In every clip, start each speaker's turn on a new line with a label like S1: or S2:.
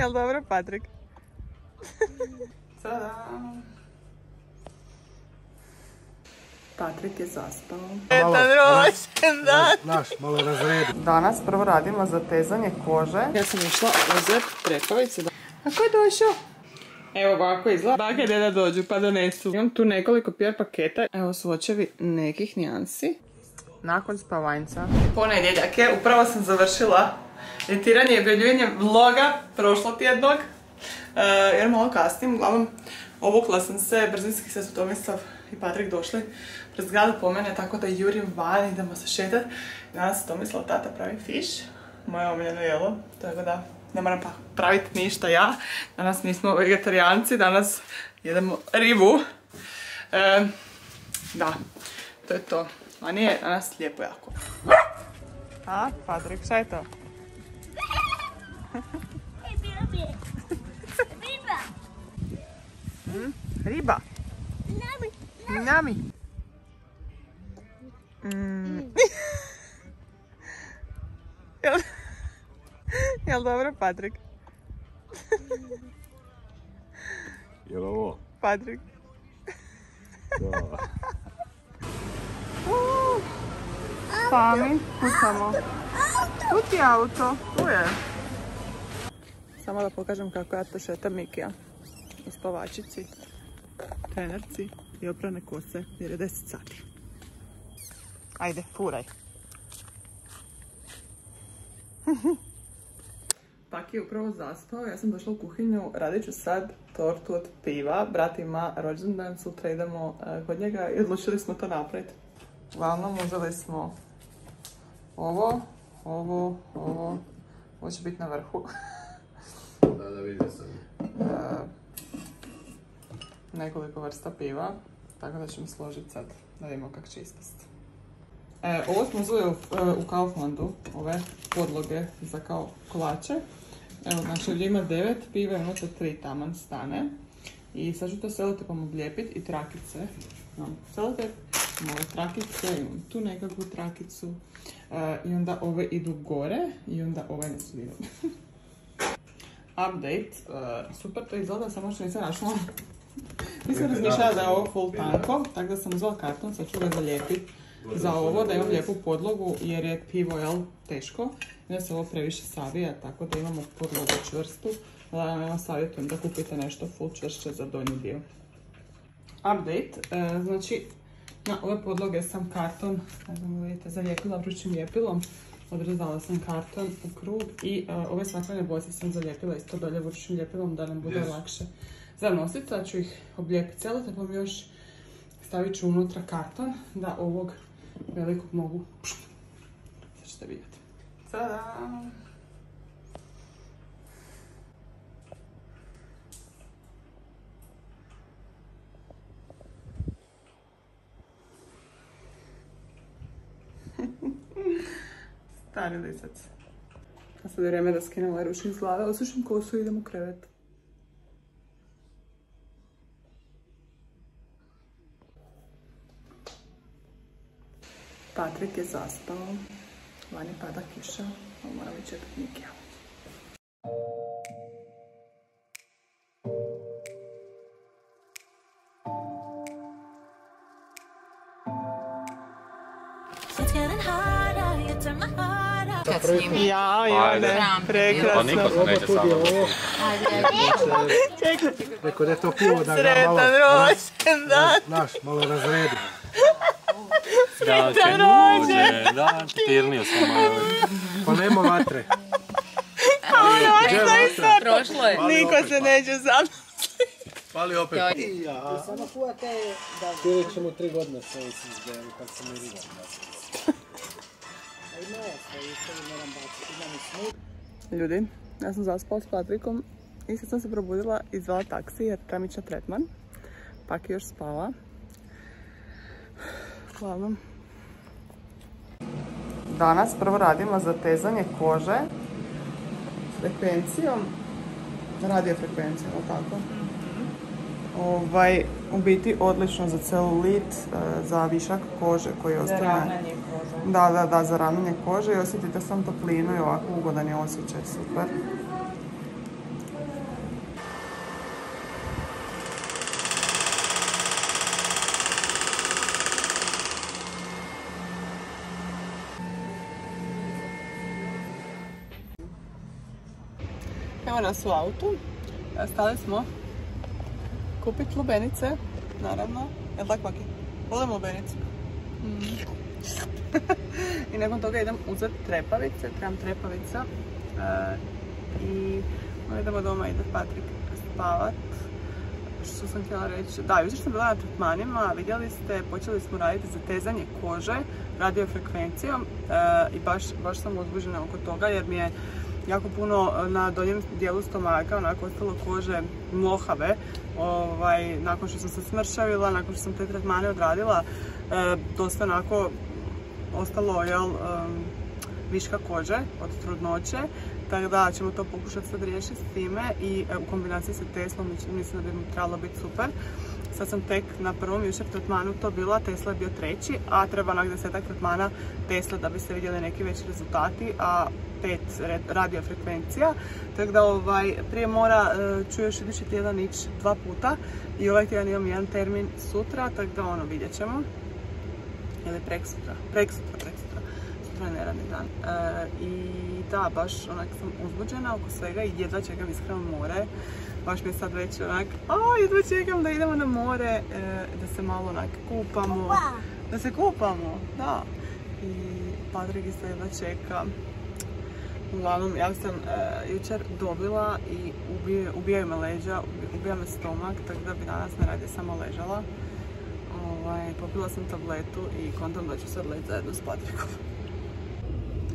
S1: Jel dobro, Patrik? Tada! Patrik je zaspao. Sretan rođendan!
S2: Naš, malo razredi.
S1: Danas prvo radimo zatezanje kože. Ja sam išla uzeti trepavice. A ko je došao? Evo ovako izgleda. Baka i deda dođu pa donesu. Imam tu nekoliko PR paketa. Evo su očevi nekih nijansi. Nakon spavanjca. Ponedjeljak je, upravo sam završila editiranje i objavljivanje vloga prošlog tjednog. Jer malo kasnim, uglavnom obukla sam se, brzinski se su Tomislav i Patrik došli pred zgradu po mene, tako da jurim van, idemo se šetat. Danas Tomislav tata pravi fiš, moje omiljeno jelo, tako da ne moram praviti ništa ja. Danas nismo vegetarijanci, danas jedemo ribu. Da, to je to. Mani je danas lijepo jako. A, Patrik, šta je to? Riba. Nami. Jel dobro, Patrik?
S2: Jel ovo?
S1: Patrik.
S2: Da.
S1: Sami, kucamo. Tu ti je auto, tu je. Samo da pokažem kako ja to šetam Mikija. U spavačici, trenerci i oprane kose jer je 10 sati. Ajde, furaj. Paki je upravo zaspao, ja sam došla u kuhinju, radit ću sad tortu od piva. Brat ima rođendan, sutra idemo kod njega i odlučili smo to napraviti. Uglavnom uzeli smo ovo će biti na vrhu.
S2: Da vidio sam.
S1: Nekoliko vrsta piva, tako da ćemo složiti sad, da vidimo kako će ispasti. Ovo smo uzeli u Kauflandu, ove podloge za kao kolače. Evo, znači ovdje ima 9 piva i unutra 3 taman stane. I sad ću to selotepom oblijepiti i trakice. Imam selotep, imam ove trakice, imam tu nekakvu trakicu. I onda ove idu gore i onda ove ne su vidio. Update, super to izgleda, samo što nisam našla. Nisam razmišljala da je ovo full tanko, tako da sam uzela karton, sad ću ga zalijepiti za ovo, da imam lijepu podlogu jer je pivo teško. I da se ovo previše savija, tako da imamo podlogu čvrstu. Da vam savjetujem da kupite nešto full čvršće za donji dio. Update, znači na ove podloge sam karton, ne znam vidite, zalijepila vrućim ljepilom. Odrezala sam karton u krug i ove svaklene boce sam zalijepila isto dolje vrućim ljepilom da nam bude lakše za nositi. Sad ću ih oblijepiti celotepom, još stavit ću unutra karton da ovog velikog mogu, sad ćete vidjeti. Tada! Stari lisac. A sad je vrijeme da skinem ovaj ručnik s glave, osušim kosu i idem u krevet. Patrik je zaspao, vani pada kiša, ali moram i čekati Mikija. Ja, Ivane, prekrasno.
S2: Niko se neće samo Rekao da je to pivo da ga malo...
S1: Sretan rođendan!
S2: Naš, malo razredi.
S1: Sretan rođendan!
S3: Tirnio sam malo.
S2: Pa nema vatre.
S1: Prošlo je. Niko se neće zamisliti.
S2: Pali opet.
S4: Ja. Samo kuvate da... Htjeli ćemo 3 godine sve i izgledali kad sam ne vidio.
S1: Ljudi, ja sam zaspala s Patrikom i sad sam se probudila i zvala taksi jer trebam ići na tretman. Paki još spava. Uglavnom. Danas prvo radimo zatezanje kože frekvencijom, radiofrekvencijom, tako? U biti odlično za celulit, za višak kože koji ostane.
S5: Za ravnanje kože.
S1: Da, za ravnanje kože i osjetite sam toplinu i ovako ugodan je osjećaj, super. Evo nas u autu. Stali smo kupiti lubenice, naravno. Jel' tako, Maki? Volim lubenicu. I nakon toga idem uzeti trepavice, trebam trepavica. I idemo doma, ide Patrik spavat. Što sam htjela reći? Da, jučer sam bila na tretmanima, vidjeli ste, počeli smo raditi zatezanje kože radiofrekvencijom i baš sam uzbuđena oko toga jer mi je jako puno na donjem dijelu stomaka onako ostalo kože mlohave. Nakon što sam se smršavila, nakon što sam te tretmane odradila, dosta onako ostalo viška kože od trudnoće. Tako da ćemo to pokušati sad riješiti s time i u kombinaciji sa Teslom mislim da bi mi trebalo biti super. Sad sam tek na prvom jučer tretmanu to bila, Tesla je bio treći, a treba onak 10-ak tretmana Tesla da bi se vidjeli neki veći rezultati, a 5 radiofrekvencija. Tako da prije mora ću još idući tjedan ići 2 puta i ovaj tjedan imam jedan termin sutra, tako da vidjet ćemo. Ili preksutra. Neradni dan. I da, baš onak sam uzbuđena oko svega i jedva čekam iskreno more. Baš mi je sad već onak, jedva čekam da idemo na more, da se malo onak kupamo. Da se kupamo, da. I Patrik isto jedva čeka. Uglavnom, ja sam jučer dobila i ubijaju me leđa, ubija me stomak, tako da bi danas ne radije samo ležala. Popila sam tabletu i kontam da ću sad leći zajedno s Patrikom.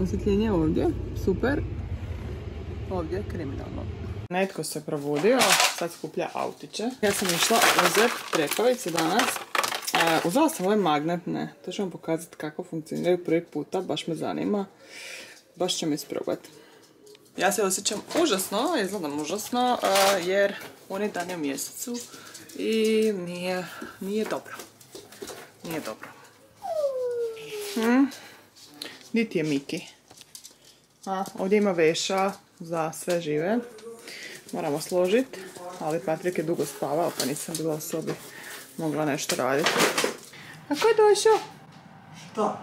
S1: Osvjetljenje ovdje, super. Ovdje, kriminalno. Netko se probudio, sad skuplja autiće. Ja sam išla uzeti trepavice danas. Uzela sam ove magnetne, to ću vam pokazati kako funkcioniraju prvi puta, baš me zanima. Baš ću mi isprobati. Ja se osjećam užasno, izgledam užasno, jer oni dan je u mjesecu i nije dobro. Nije dobro. Niti je Miki. Ovdje ima veša za sve žive. Moramo složiti, ali Patrik je dugo spavao pa nisam bila u sobi mogla nešto raditi. A ko je došao?
S2: Šta?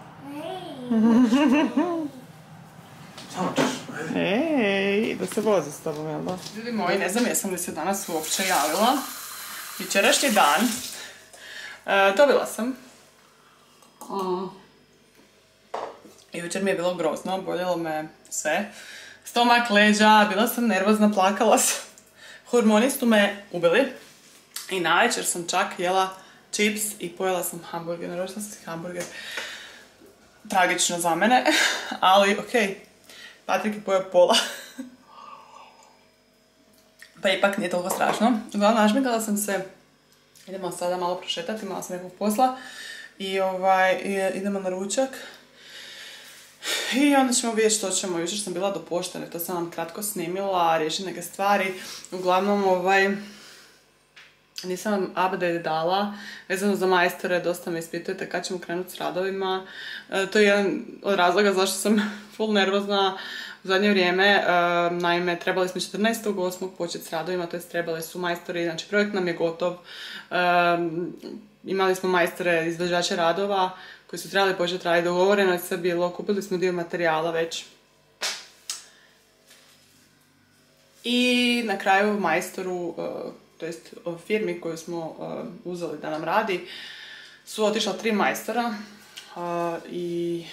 S1: Ej, da se vozi s tobom, jel da? Ljudi moji, ne znam jesam li se danas uopće javila. Jučerašnji dan. Dobila sam. Jučer mi je bilo grozno, boljelo me sve. Stomak, leđa, bila sam nervozna, plakala sam. Hormoni su me ubili. I navečer sam čak jela čips i pojela sam hamburger. Naročila sam si hamburger. Tragično za mene, ali okej. Patrik je pojeo pola. Pa ipak nije toliko strašno. Uglavnom, nažmigala sam se. Idemo sada malo prošetati, malo sam nekog posla. I idemo na ručak. I onda ćemo vidjeti što ćemo. Jučer sam bila do poštene, to sam vam kratko snimila, riješiti neke stvari. Uglavnom, nisam vam update dala. Vezano za majstore, dosta me ispitujete kad ćemo krenuti s radovima. To je jedan od razloga zašto sam full nervozna u zadnje vrijeme. Naime, trebali smo 14.8. početi s radovima, to jest trebali su majstori, znači projekt nam je gotov. Imali smo majstore, izvođače radova koji su trebali početi raditi, dogovoreno je sve bilo, kupili smo dio materijala već. I na kraju majstoru, to jest firmi koju smo uzeli da nam radi, su otišla 3 majstora i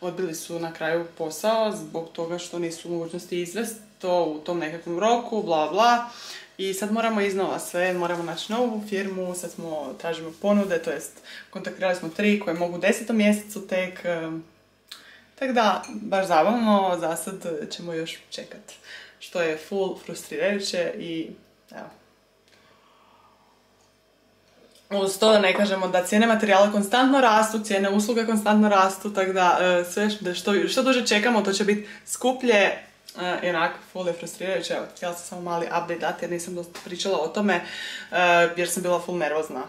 S1: odbili su na kraju posao zbog toga što nisu u mogućnosti izvesti to u tom nekakvom roku, bla bla. I sad moramo iznova sve, moramo naći novu firmu, sad tražimo ponude, to jest kontaktirali smo 3 koje mogu u 10. mjesecu tek. Tako da, baš zabavno, za sad ćemo još čekati. Što je full frustrirajuće i evo. Uz to da ne kažemo da cijene materijala konstantno rastu, cijene usluga konstantno rastu, tako da sve što duže čekamo to će biti skuplje. Onako, full je frustrirajuće. Evo, htjela sam samo mali update dati jer nisam dosta pričala o tome jer sam bila full nervozna.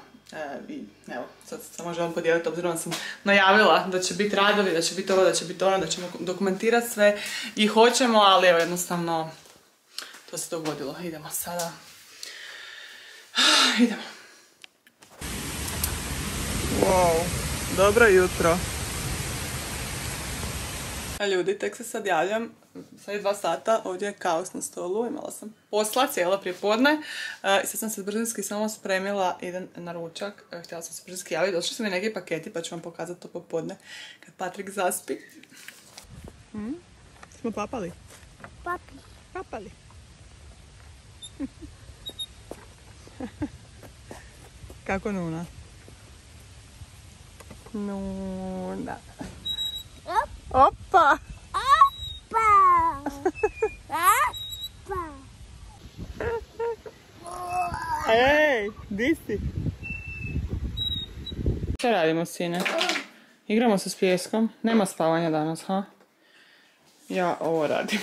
S1: I evo, sad samo želim podijeliti obzirom da sam najavila da će biti radovi, da će biti ovo, da će biti ono, da ćemo dokumentirati sve i hoćemo, ali evo jednostavno to se dogodilo. Idemo sada. Idemo. Wow, dobro jutro. Ljudi, tek se sad javljam sad je 2 sata, ovdje je kaos na stolu, imala sam posla cijelo prije podne i sad sam se brzinski samo spremila, idem na ručak, htjela sam se brzinski javiti, došli su mi neki paketi pa ću vam pokazati to popodne kad Patrik zaspi. Smo papali? Papali. Kako Nuna? Nuna. Opa! Ej, di si? Što radimo, sine? Igramo se s pijeskom. Nema spavanja danas, ha? Ja ovo radim.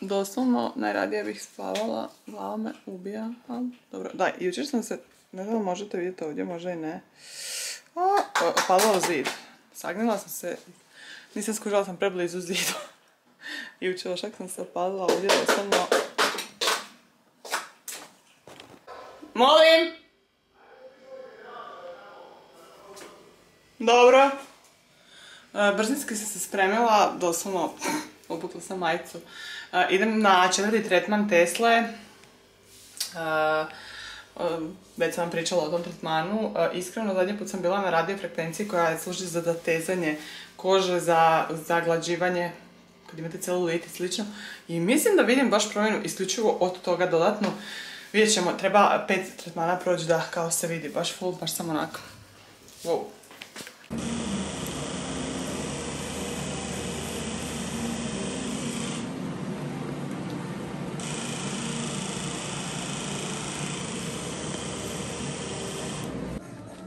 S1: Doslovno, najradije bih spavala. Glava me ubija. Dobro, da, jučer sam se, ne znam, možete vidjeti ovdje, možda i ne. Opalila zid. Sagnila sam se, nisam skužila, sam preblizu zidu. I u čošak sam se opalila ovdje doslovno. Molim! Dobro. Brzinski sam se spremila, doslovno obukla sam majicu. Idem na 4. tretman Tesle. Već sam vam pričala o tom tretmanu. Iskreno, zadnji put sam bila na radiofrekvenciji koja služi za zatezanje kože, za zaglađivanje, kad imate celulit i slično. I mislim da vidim baš promjenu isključivo od toga dodatno. Vidjet ćemo, treba 5 tretmana proći da kao se vidi, baš full, baš sam onako. Wow.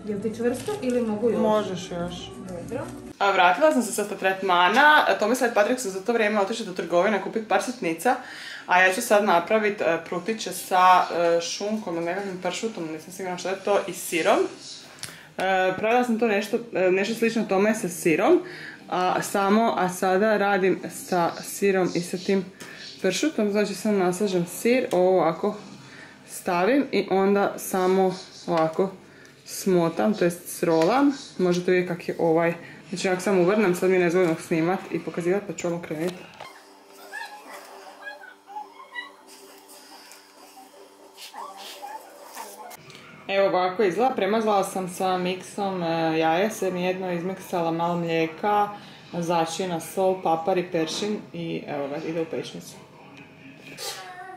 S3: Jel ti čvrsto ili mogu još?
S1: Možeš još.
S3: Dobro.
S1: Vratila sam se sa tretmana. Tomislav i Patrik su za to vrijeme otišli do trgovine kupiti par sitnica. A ja ću sad napraviti prutiće sa šunkom ili nekakvim pršutom, nisam sigurna što je to, i sirom. Pravila sam to nešto slično tome sa sirom. A sada radim sa sirom i sa tim pršutom. Znači sam naslažem sir, ovo ovako stavim i onda samo ovako smotam, to jest srolam. Možete vidjeti kak je ovaj. Znači ako sam uvrnem, sad mi je nezgodno snimat i pokazivati, pa ću ovo krenuti. Evo ovako izgleda, premazala sam sa miksom jaje, sam jedno izmiksala, malo mlijeka, začina, sol, papar i peršin i evo ga, ide u pečnicu.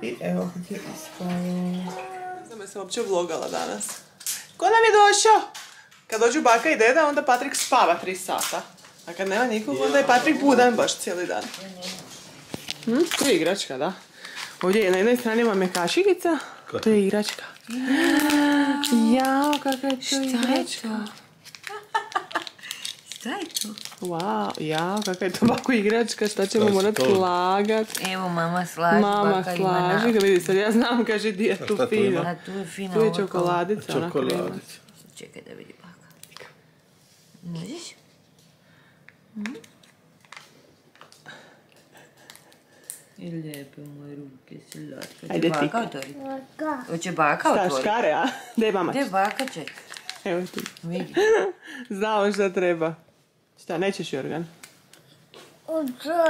S1: I evo kak je ispalo. Ne znam, jesam uopće vlogala danas. Ko nam je došao? Kad dođu baka i deda, onda Patrik spava 3 sata. A kad nema nikog, onda je Patrik budan baš cijeli dan. To je igračka, da. Ovdje na jednoj strani vam je kašikica. To je igračka. Jao, kakva je to igračka.
S3: Šta je to?
S1: Wow, jao, kakva je to bako igračka, šta ćemo morat slagat.
S3: Evo, mama slaži, baka ima na.
S1: Mama slaži, vidi sad, ja znam, kaže, di je tu fino.
S3: A tu je fina
S1: Tu je
S3: ovako.
S1: čokoladica, ona krema.
S3: Čekaj da vidi baka. Vidiš? I lijepe moje ruke, slatke.
S1: Ajde ti.
S3: Baka otvori. Hoće baka
S1: Šta,
S3: otvori.
S1: škare, a? Gdje mama?
S3: Gdje baka čeka?
S1: Evo ti.
S3: Vidi.
S1: Znamo šta treba. Šta, nećeš Jorgan?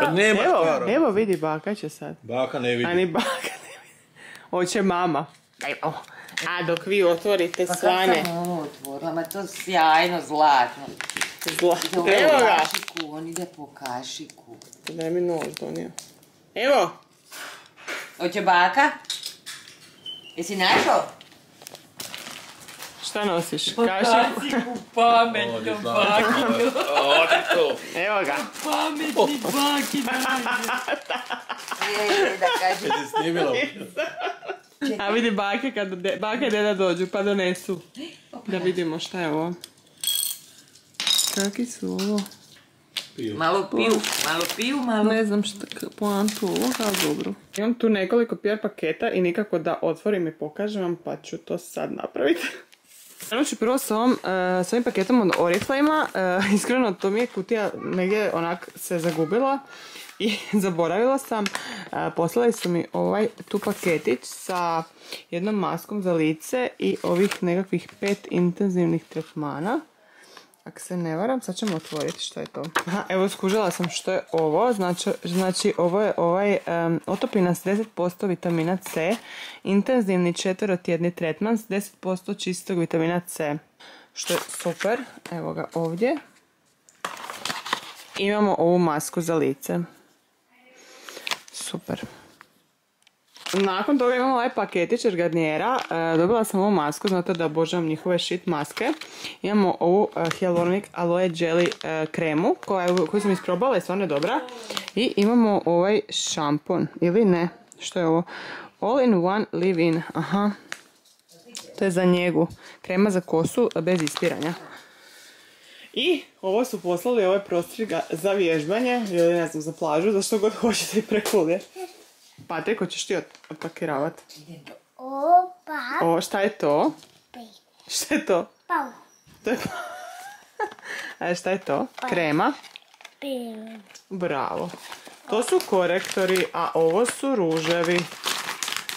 S2: Kad nema škara.
S1: Evo vidi, baka će sad.
S2: Baka ne vidi.
S1: Ani baka ne vidi. Hoće mama. Evo. A dok vi otvorite
S3: Pa
S1: slane.
S3: kad sam ovo otvorila, ma to sjajno, zlatno.
S1: Evo ga.
S3: Kašiku, on ide po kašiku.
S1: Daj mi nož donio. Evo.
S3: Hoće baka? Jesi našao?
S1: Šta nosiš? Kašiku?
S3: Kašiku, pametno baki.
S1: Evo ga.
S3: Pametni baki. Da kažem.
S2: Kad je snimila.
S1: A vidi bake kad baka i deda dođu pa donesu. Da vidimo šta je ovo. Kakvi su ovo?
S3: Malo piju, malo...
S1: Ne znam šta poantu ovo, ali dobro. Imam tu nekoliko PR paketa i nikako da otvorim i pokažem vam, pa ću to sad napraviti. Krenut ću prvo s ovim paketom od Oriflame-a. Iskreno, to mi je kutija negdje onak se zagubila i zaboravila sam. Poslali su mi tu paketić sa jednom maskom za lice i ovih nekakvih 5 intenzivnih tretmana. Ako se ne varam, sad ćemo otvoriti što je to. Aha, evo skužila sam što je ovo. Znači ovo je otopi nas 10% vitamina C, intenzivni 4-tjedni tretman s 10% čistog vitamina C. Što je super. Evo ga ovdje. Imamo ovu masku za lice. Super. Nakon toga imamo ovaj paketić od Garniera. Dobila sam ovu masku, znate da obožavam njihove shit maske. Imamo ovu Hyaluronic Aloe Jelly kremu koju sam isprobala i stvarno je dobra. I imamo ovaj šampon, ili ne? Što je ovo? All in one leave-in. Aha. To je za njegu. Krema za kosu bez ispiranja. I ovo su poslali, ovo je prostriga za vježbanje, ili ne znam, za plažu, za što god hoćete i prekulje. Patrik, hoćeš ti odpakiravati? O, šta je to? Šta je to? To je a šta je to? Krema? Bravo. To su korektori, a ovo su ruževi.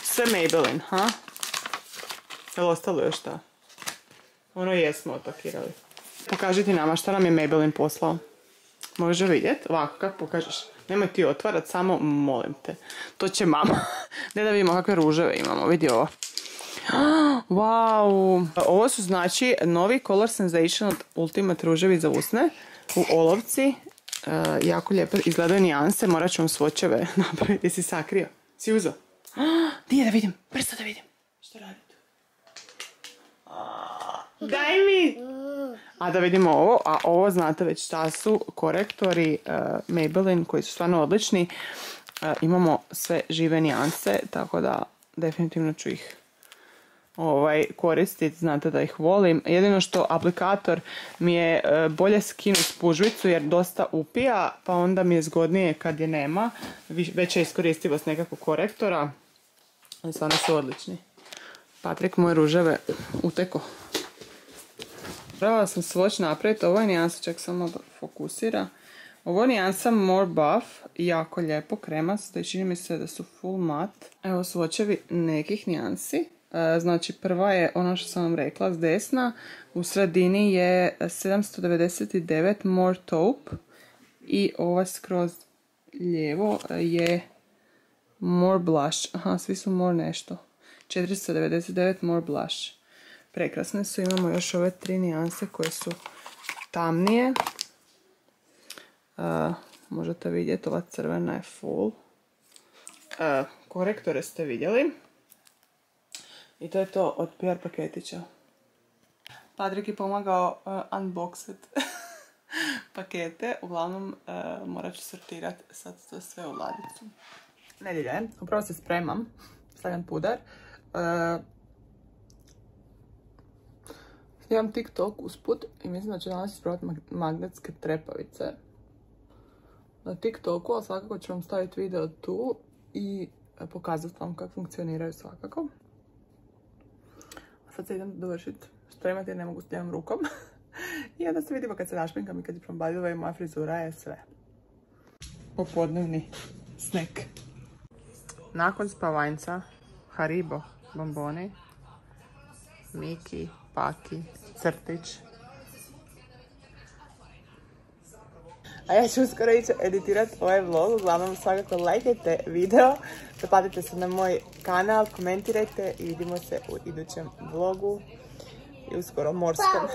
S1: Sve Maybelline, ha? Jel ostalo još šta? Ono jesmo odpakirali. Pokaži ti nama šta nam je Maybelline poslao. Može vidjeti? Ovako, kako pokažeš? Nemoj ti otvarat, samo molim te. To će mama. Ne da vidimo kakve ruževe imamo, vidi ovo. Wow! Ovo su znači novi Color Sensation od Ultimate ruževi za usne. U olovci. Jako lijepo izgledaju nijanse. Morat ću vam svočeve napraviti. Jesi sakrio? Si uzo? Di je da vidim? Brzo da vidim. Što radi tu? Daj mi! A da vidimo ovo, a ovo znate već šta su korektori Maybelline koji su stvarno odlični. Imamo sve žive nijanse, tako da definitivno ću ih koristiti, znate da ih volim. Jedino što aplikator mi je bolje skinu spužvicu jer dosta upija, pa onda mi je zgodnije kad je nema. Veća iskoristivost nekakvog korektora, ali stvarno su odlični. Patrik moje ruževe uteko. Trebala sam svoć napraviti, ovo je nijansa, čak samo da fokusira. Ovo je nijansa More Buff, jako lijepo kremasto i čini mi se da su full matte. Evo svočevi nekih nijansi. Znači prva je ono što sam vam rekla s desna, u sredini je 799 More Taupe i ova skroz lijevo je More Blush. Aha, svi su More nešto. 499 More Blush. Prekrasne su, imamo još ove 3 nijanse koje su tamnije. Možete vidjeti, ova crvena je full. Korektore ste vidjeli. I to je to od PR paketića. Patrik je pomagao unboxit pakete. Uglavnom morat ću sortirati sad to sve u ladicu. Nedjelja je, upravo se spremam. Stavljam pudar. Imam TikTok usput i mislim da ću danas isprobati magnetske trepavice na TikToku, ali svakako ću vam staviti video tu i pokazati vam kako funkcioniraju svakako. A sad se idem dovršiti spremati jer ne mogu s ljevom rukom. I onda se vidimo kad se našminkam i kad je prombadila i moja frizura je sve. Popodnevni snack. Nakon spavanjca Haribo bomboni, Miki, Paki, Crtić. A ja ću uskoro ići editirati ovaj vlog. Uglavnom svakako lajkajte video, zaplatite se na moj kanal, komentirajte i vidimo se u idućem vlogu i uskoro morskom.